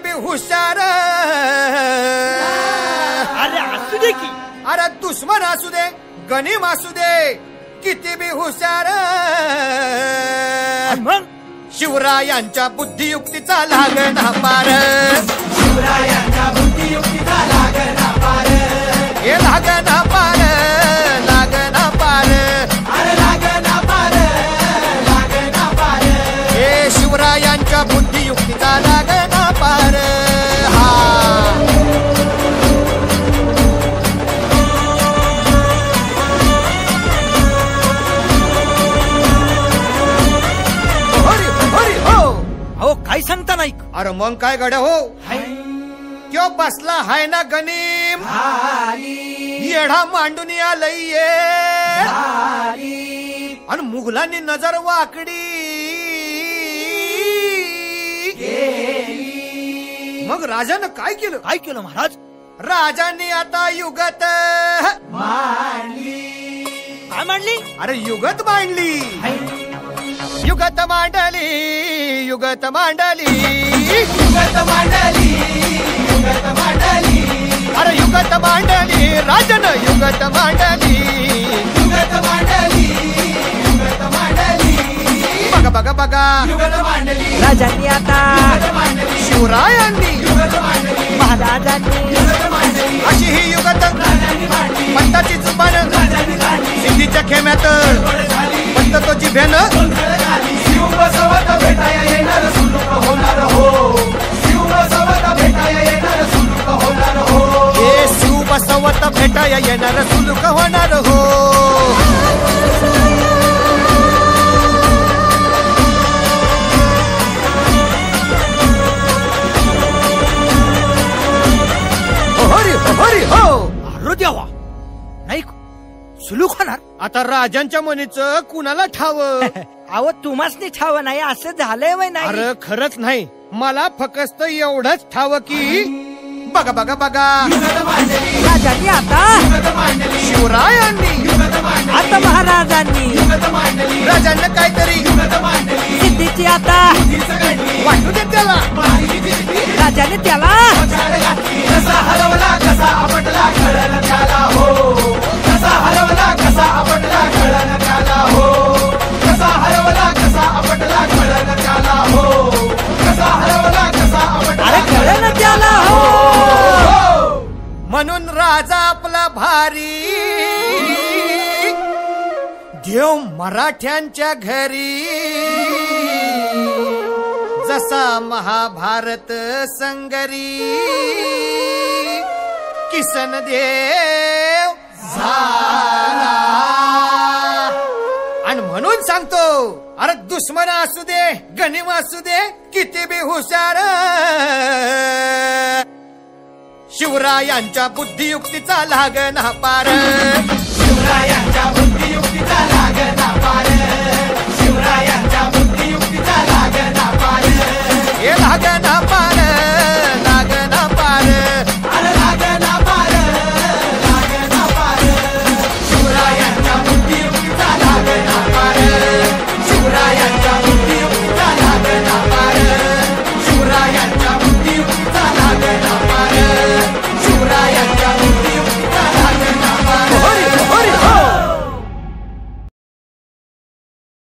बी हुशार. अरे असू दे की. अरे दुश्मन असू दे गनिम असू दे किती बी हुशार. मग शिवरायांच्या बुद्धियुक्तीचा लागना पार. शिवरायांच्या बुद्धियुक्तीचा लागना पार. हे लागना पार लागना पार. अरे लागना पार लागना पार. हे शिवरायांच्या बुद्धियुक्तीचा लागना पार. हा अहो काय सांगता नाही. अरे मग काय गड्या हो. क्यों बसला हाय ना गनीम येढा मांडून आलय. आणि मुघलांनी नजर वाकडी. मग राजानं काय केलं. काय केलं महाराज. राजांनी आता युगत मांडली. काय मांडली. अरे युगत मांडली. युगत मांडली युगत मांडली. युगत मांडली युगत मांडली. अरे युगत मांडली राजन युगत मांडली. युगत मांडली युगत मांडली. बघा बघा बघा युगत मांडली. राजांनी आता युगत मांडली. शिवरायांनी युगत मांडली. महाराजांनी युगत मांडली. अशी ही युगत राजांनी मांडली. पंताची जुबान राजांनी काढली. सिद्धीच्या खेम्यात झाली पंत तो जिभ्यानं गोंधळ झाली. शिव बसवत भेटाया येणार सुलूक होणार हो. शिव बसवत भेटाया येणार सुलूक होणार हो. हे शिव बसवत भेटाया येणार सुलूक होणार हो. हरी हरी हो. अरे देवा नाही सुलूक होणार. आता राजांच्या मनीचं कुणाला ठाव. अहो तुम्हासनी ठाव नाही असं झालंय वय नाही. अरे खरंच नाही. मला फक्त एवढंच ठाव की बघा बघा बघा युगत मांडली. राजांनी आता युगत मांडली. शिवरायांनी युगत मांडली. आता महाराजांनी युगत मांडली. राजांना काहीतरी युगत मांडली. सिद्धीची आता तीच घडली. वाटू दे त्याला. माहिती दिसली. राजाने त्याला झाड घातली. कसा हरवला कसा आपटला कळलं त्याला हो. कसा हरवला कसा आपटला कळलं त्याला हो. कसा हरवला कसा आपटला कळलं त्याला हो. कसा हरवला कसा आपटला अरे कळलं त्याला हो. म्हणून राजा आपला भारी देव मराठ्यांच्या घरी. जसा महाभारत संगरी किसन देव झाला. आणि म्हणून सांगतो अरे दुश्मन असू दे गनिम असू दे किती बी हुशार. शिवरायांच्या बुद्धियुक्तीचा लागना पार. शिवरायांच्या बुद्धी